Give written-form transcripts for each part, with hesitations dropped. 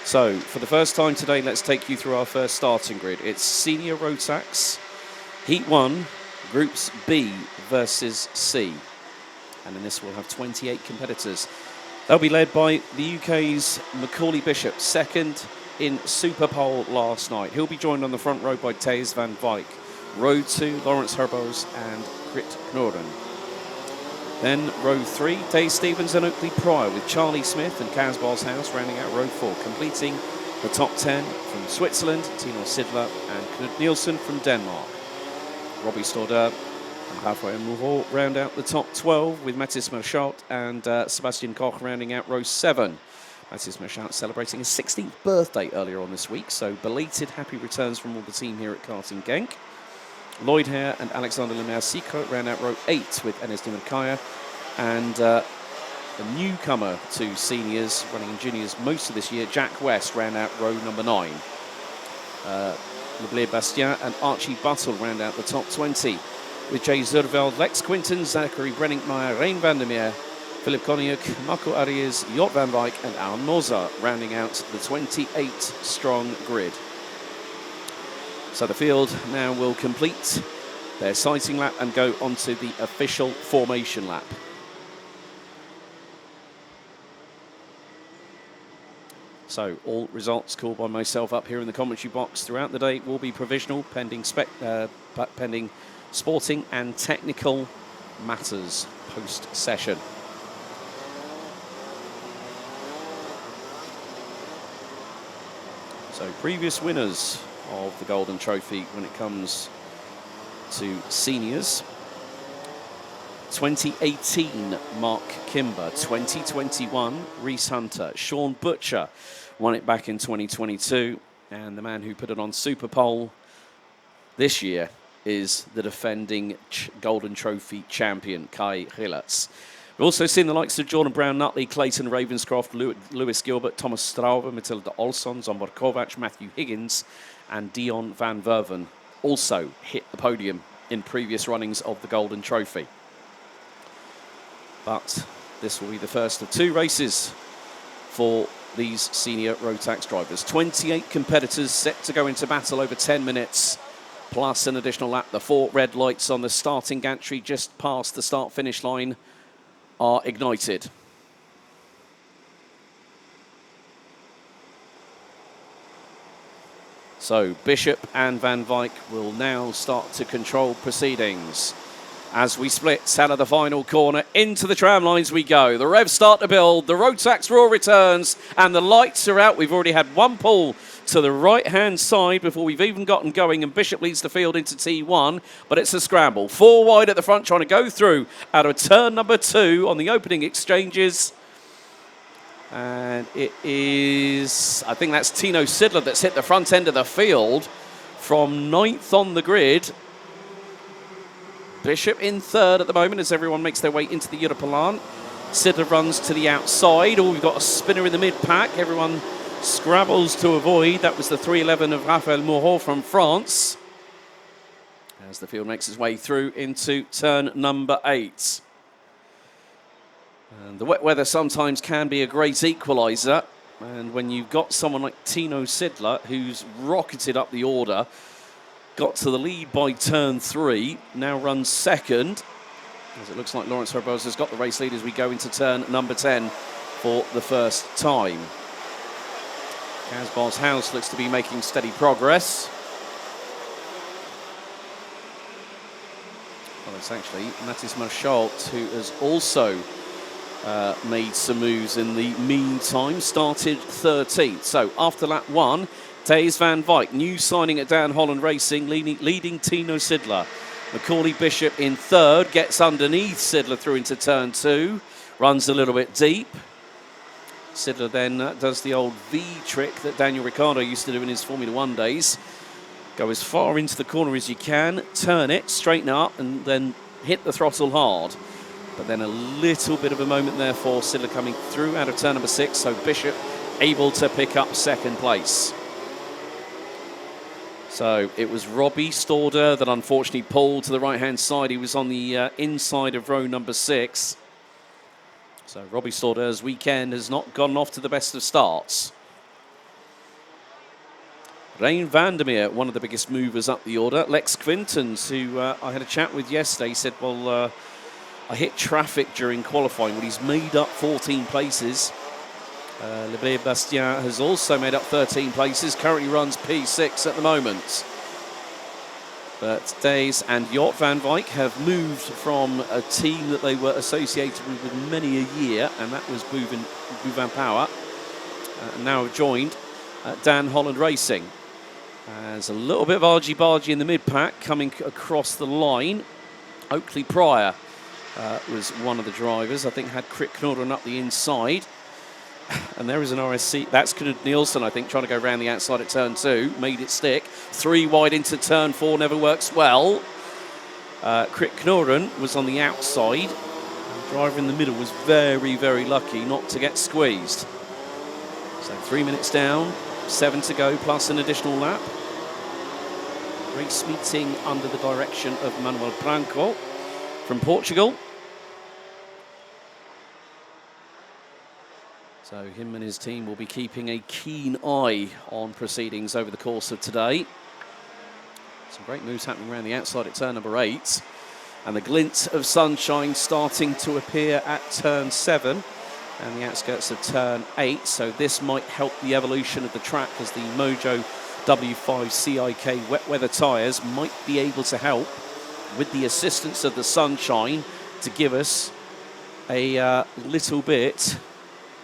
So, for the first time today, let's take you through our first starting grid. It's Senior Rotax, Heat 1, Groups B versus C. And in this we'll have 28 competitors. They'll be led by the UK's Macaulay Bishop, second in Super Pole last night. He'll be joined on the front row by Thijs van Wijk. Row 2, Lawrence Herbos and Grit Knoren. Then row 3, Dave Stevens and Oakley Pryor with Charlie Smith and Kaz Boshouse rounding out row 4, completing the top 10 from Switzerland, Tino Sidler and Knut Nielsen from Denmark. Robbie Stordeur and Rafael Moreau round out the top 12 with Mathis Merschalt and Sebastian Koch rounding out row 7. Mathis Merschalt celebrating his 16th birthday earlier on this week, so belated happy returns from all the team here at Karting Genk. Lloyd Hare and Alexander Lemaire-Sicre round out row 8 with Enes Dimerkaya, and a newcomer to seniors, running in juniors most of this year, Jack West round out row number 9. Leblé Bastien and Archie Buttle round out the top 20, with Jay Zurveld, Lex Quinton, Zachary Brenningmeier, Rein van der Meer, Philip Koniuk, Marco Arias, Jort van Wijk and Aaron Moser rounding out the 28-strong grid. So the field now will complete their sighting lap and go onto the official formation lap. So all results called by myself up here in the commentary box throughout the day will be provisional, pending sporting and technical matters post-session. So previous winners of the Golden Trophy when it comes to seniors. 2018, Mark Kimber. 2021, Reese Hunter. Sean Butcher won it back in 2022. And the man who put it on Super Pole this year is the defending Golden Trophy champion, Kai Hillertz. We've also seen the likes of Jordan Brown-Nutley, Clayton Ravenscroft, Lewis Gilbert, Thomas Strauber, Matilda Olsson, Zombor Kovac, Matthew Higgins, and Dion van Verven also hit the podium in previous runnings of the Golden Trophy. But this will be the first of 2 races for these senior Rotax drivers. 28 competitors set to go into battle over 10 minutes, plus an additional lap. The 4 red lights on the starting gantry just past the start-finish line are ignited. So Bishop and Van Wijk will now start to control proceedings. As we split out of the final corner, into the tram lines we go. The revs start to build, the Rotax roar returns, and the lights are out. We've already had one pull to the right-hand side before we've even gotten going, and Bishop leads the field into T1, but it's a scramble. 4 wide at the front, trying to go through out of turn number 2 on the opening exchanges. And it is, I think that's Tino Sidler that's hit the front end of the field from 9th on the grid. Bishop in 3rd at the moment as everyone makes their way into the Europalan. Sidler runs to the outside. Oh, we've got a spinner in the mid-pack. Everyone scrabbles to avoid. That was the 311 of Raphael Moreau from France. As the field makes its way through into turn number 8. And the wet weather sometimes can be a great equaliser. And when you've got someone like Tino Sidler, who's rocketed up the order, got to the lead by turn 3, now runs 2nd, as it looks like Lawrence Herbos has got the race lead as we go into turn number 10 for the first time. Kaz Boshouse looks to be making steady progress. Well, it's actually Mathis Merschalt who has also made some moves in the meantime, started 13th. So after lap 1, Thijs van Wijk, new signing at Dan Holland Racing, leading Tino Sidler. Macaulay Bishop in 3rd, gets underneath Sidler through into turn 2, runs a little bit deep. Sidler then does the old V trick that Daniel Ricciardo used to do in his Formula 1 days. Go as far into the corner as you can, turn it, straighten up, and then hit the throttle hard. But then a little bit of a moment there for Sidler coming through out of turn number 6, so Bishop able to pick up 2nd place. So it was Robbie Stordeur that unfortunately pulled to the right-hand side. He was on the inside of row number 6. So Robbie Stordeur's weekend has not gone off to the best of starts. Rein Vandermeer, one of the biggest movers up the order. Lex Quintons, who I had a chat with yesterday, he said, well, I hit traffic during qualifying, but he's made up 14 places. Le Bleu Bastien has also made up 13 places, currently runs P6 at the moment. But Days and Jort van Wijk have moved from a team that they were associated with many a year, and that was Bouvin Power, and now have joined Dan Holland Racing. There's a little bit of argy-bargy in the mid-pack coming across the line. Oakley Pryor was one of the drivers. I think had Krit Knudden up the inside. And there is an RSC. That's Knud Nielsen, I think, trying to go around the outside at turn 2. Made it stick. 3 wide into turn 4. Never works well. Krit Knudden was on the outside. The driver in the middle was very, very lucky not to get squeezed. So 3 minutes down. 7 to go, plus an additional lap. Race meeting under the direction of Manuel Branco from Portugal. So him and his team will be keeping a keen eye on proceedings over the course of today. Some great moves happening around the outside at turn number 8. And the glint of sunshine starting to appear at turn 7 and the outskirts of turn 8. So this might help the evolution of the track, as the Mojo W5 CIK wet weather tyres might be able to help with the assistance of the sunshine to give us a little bit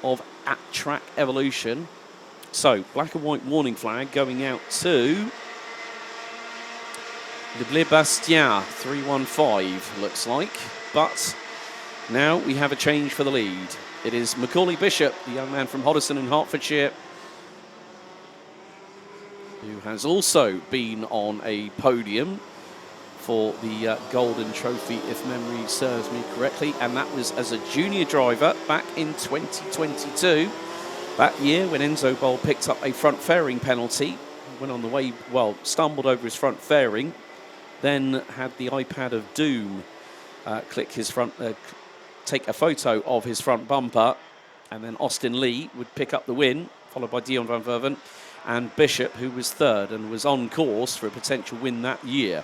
of at-track evolution. So, black and white warning flag going out to Le Bleu Bastien, 315 looks like. But now we have a change for the lead. It is Macaulay Bishop, the young man from Hoddesdon in Hertfordshire, who has also been on a podium for the Golden Trophy, if memory serves me correctly, and that was as a junior driver back in 2022. That year when Enzo Boll picked up a front fairing penalty, went on the way, well, stumbled over his front fairing, then had the iPad of doom take a photo of his front bumper, and then Austin Lee would pick up the win, followed by Dion van Verven and Bishop, who was third and was on course for a potential win that year.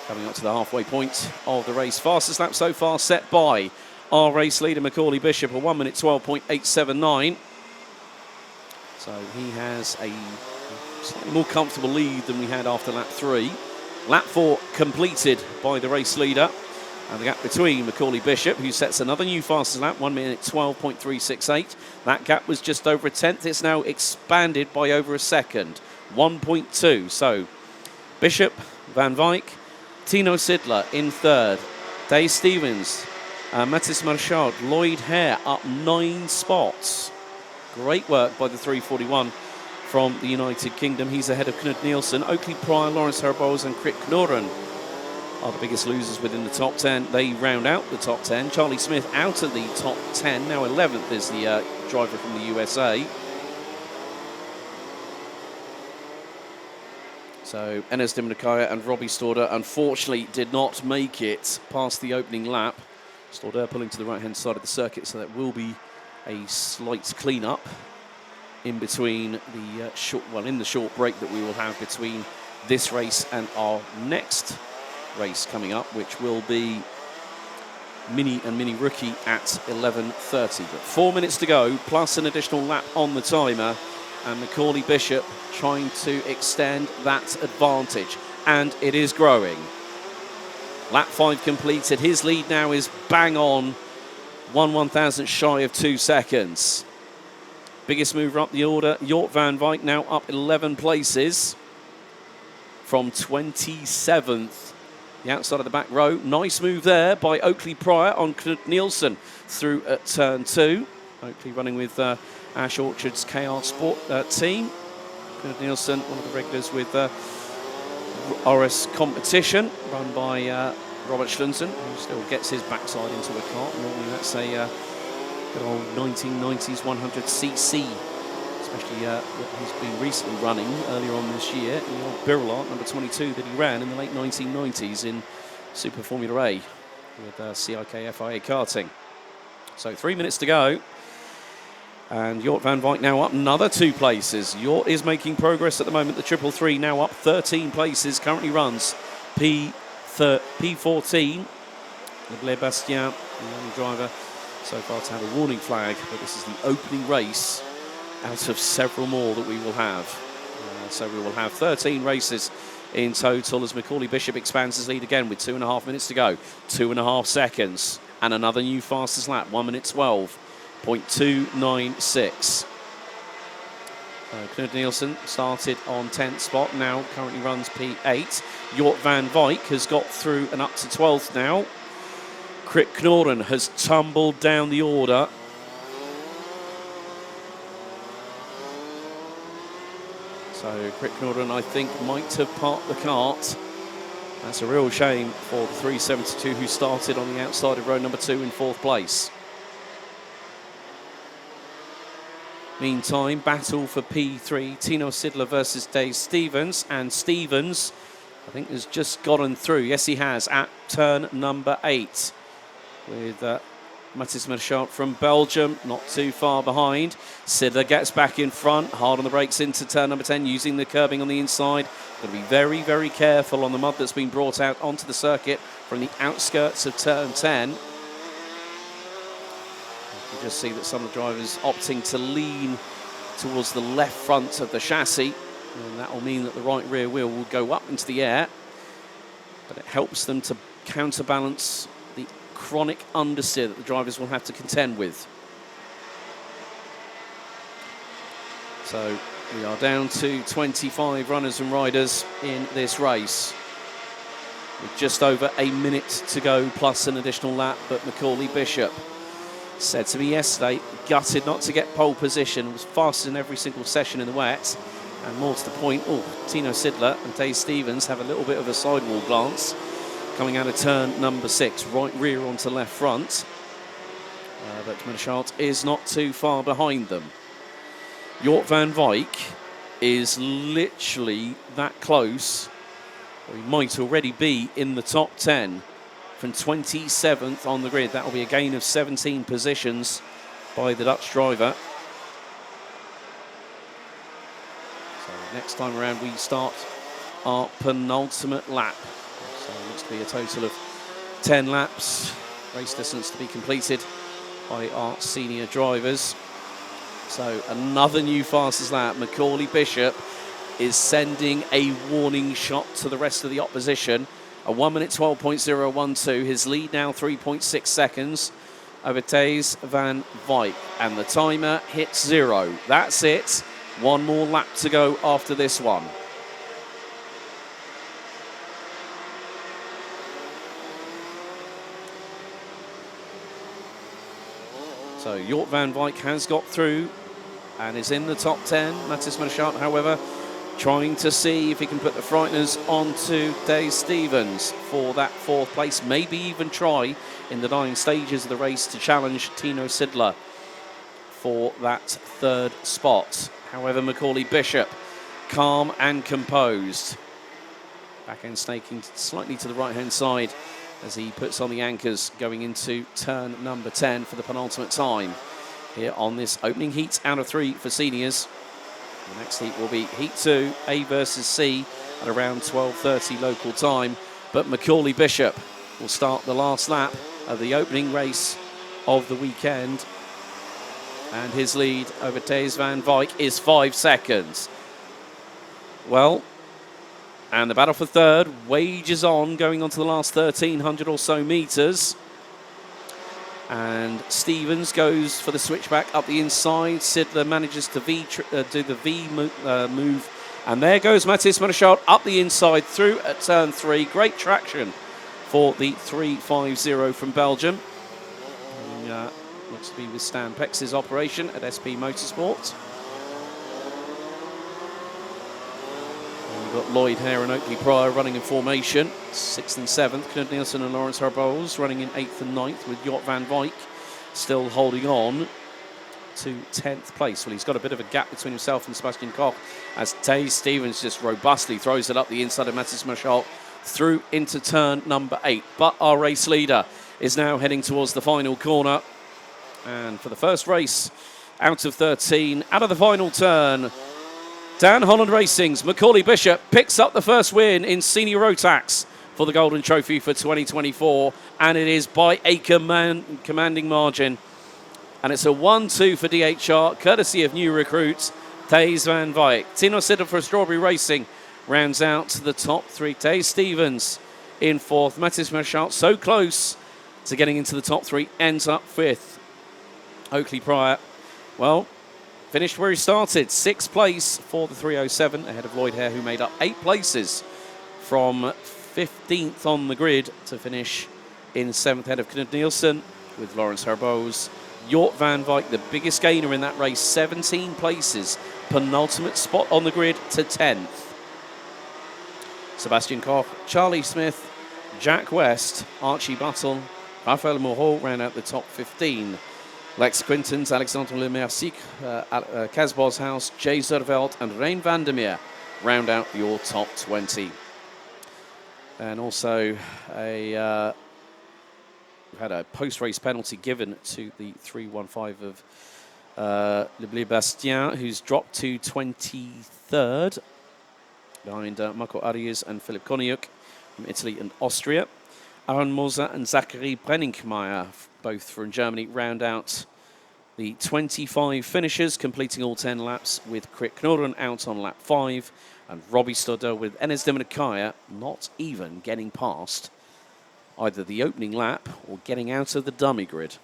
Coming up to the halfway point of the race. Fastest lap so far set by our race leader, Macaulay Bishop, a 1 minute 12.879. So he has a slightly more comfortable lead than we had after lap 3. Lap 4 completed by the race leader. And the gap between Macaulay Bishop, who sets another new fastest lap, 1 minute 12.368. That gap was just over a tenth. It's now expanded by over a second, 1.2. So Bishop, Van Wijk, Tino Sidler in third. Dave Stevens, Mathis Marchand, Lloyd Hare up 9 spots. Great work by the 341 from the United Kingdom. He's ahead of Knud Nielsen. Oakley Pryor, Lawrence Herboz and Krit Knudden are the biggest losers within the top 10. They round out the top 10. Charlie Smith out of the top 10. Now 11th is the driver from the USA. So Enes Dimnikaya and Robbie Storder unfortunately did not make it past the opening lap. Storder pulling to the right-hand side of the circuit, so that will be a slight clean-up in between the short break that we will have between this race and our next race coming up, which will be Mini and Mini Rookie at 11:30. But 4 minutes to go, plus an additional lap on the timer, and Macaulay Bishop trying to extend that advantage, and it is growing. Lap 5 completed. His lead now is bang on 1/1000th shy of 2 seconds. Biggest mover up the order, Jort van Wijk, now up 11 places from 27th. The outside of the back row. Nice move there by Oakley Pryor on Knud Nielsen through at turn 2. Oakley running with Ash Orchard's KR Sport team. Knud Nielsen, one of the regulars with RS Competition, run by Robert Schlunsen, who still gets his backside into a car. Normally that's a good old 1990s 100cc, especially what he's been recently running earlier on this year, the old Birillard number 22 that he ran in the late 1990s in Super Formula A with CIK FIA Karting. So 3 minutes to go. And Jort van Wyk now up another 2 places. Jort is making progress at the moment. The 333 now up 13 places. Currently runs P14. Le Bastien, the only driver so far to have a warning flag. But this is the opening race out of several more that we will have. So we will have 13 races in total as Macaulay Bishop expands his lead again with 2.5 minutes to go. 2.5 seconds. And another new fastest lap, 1 minute 12.296. Knud Nielsen started on 10th spot, now currently runs P8. Jort van Wyk has got through and up to 12th now. Krit Knorden has tumbled down the order. So Krit Knorden, I think, might have parked the cart. That's a real shame for the 372 who started on the outside of row number 2 in 4th place. Meantime, battle for P3, Tino Sidler versus Dave Stevens, and Stevens, I think, has just gotten through. Yes, he has, at turn number 8, with Mathis Merchant from Belgium not too far behind. Sidler gets back in front, hard on the brakes into turn number 10, using the curbing on the inside. Got to be very, very careful on the mud that's been brought out onto the circuit from the outskirts of turn 10. You just see that some of the drivers opting to lean towards the left front of the chassis, and that will mean that the right rear wheel will go up into the air, but it helps them to counterbalance the chronic understeer that the drivers will have to contend with. So we are down to 25 runners and riders in this race, with just over a minute to go plus an additional lap. But Macaulay Bishop said to me yesterday, gutted not to get pole position, was fastest in every single session in the wet. And more to the point, Tino Sidler and Dave Stevens have a little bit of a sidewall glance coming out of turn number 6, right rear onto left front. But Merchant is not too far behind them. Jort van Wyk is literally that close, or he might already be in the top 10 from 27th on the grid. That will be a gain of 17 positions by the Dutch driver. So next time around we start our penultimate lap. So it looks to be a total of 10 laps, race distance to be completed by our senior drivers. So another new fastest lap. Macaulay Bishop is sending a warning shot to the rest of the opposition. A 1 minute 12.012. His lead now 3.6 seconds over Thijs van Wyk. And the timer hits 0. That's it. One more lap to go after this one. So Jort van Wyk has got through and is in the top 10. Mathis Merchant, however, trying to see if he can put the frighteners onto Dave Stevens for that 4th place. Maybe even try in the dying stages of the race to challenge Tino Sidler for that 3rd spot. However, Macaulay Bishop, calm and composed. Back end snaking slightly to the right-hand side as he puts on the anchors going into turn number 10 for the penultimate time here on this opening heat out of 3 for seniors. The next heat will be Heat 2, A versus C, at around 12:30 local time. But Macaulay Bishop will start the last lap of the opening race of the weekend. And his lead over Thijs van Wyk is 5 seconds. Well, and the battle for 3rd wages on, going on to the last 1,300 or so metres. And Stevens goes for the switchback up the inside. Sidler manages to do the V move. And there goes Mathis Merchant up the inside through at turn 3. Great traction for the 350 from Belgium. And, looks to be with Stan Pex's operation at SP Motorsport. And we've got Lloyd Hare and Oakley Pryor running in formation, 6th and 7th. Knud Nielsen and Lawrence Herbols running in 8th and 9th, with Jort van Wyk still holding on to 10th place. Well, he's got a bit of a gap between himself and Sebastian Koch as Dave Stevens just robustly throws it up the inside of Mathis Merchant through into turn number 8. But our race leader is now heading towards the final corner. And for the first race out of 13. Out of the final turn, Dan Holland Racing's Macaulay Bishop picks up the first win in Senior Rotax for the Golden Trophy for 2024, and it is by a commanding margin. And it's a 1-2 for DHR, courtesy of new recruits, Thijs van Wyk. Tino Sitter for Strawberry Racing rounds out the top 3. Thijs Stevens in 4th. Mattis Marchal, so close to getting into the top 3, ends up 5th. Oakley Pryor, well, finished where he started, 6th place for the 307, ahead of Lloyd Hare, who made up 8 places from 15th on the grid to finish in 7th, ahead of Knut Nielsen with Lawrence Herbose. Jort van Wyk, the biggest gainer in that race, 17 places, penultimate spot on the grid to 10th. Sebastian Koch, Charlie Smith, Jack West, Archie Buttle, Raphael Moreau round out the top 15. Lex Quintens, Alexandre Lemercic, Kaz Boshouse, Jay Zerveld and Rein Vandermeer round out your top 20. And also we've had a post-race penalty given to the 315 of Le Bleu Bastien, who's dropped to 23rd behind Marco Arias and Philip Koniuk from Italy and Austria. Aaron Moser and Zachary Brenningmeier, both from Germany, round out the 25 finishers, completing all 10 laps, with Krik Knoren out on lap 5, and Robbie Stoddard with Enes Deminikaya not even getting past either the opening lap or getting out of the dummy grid.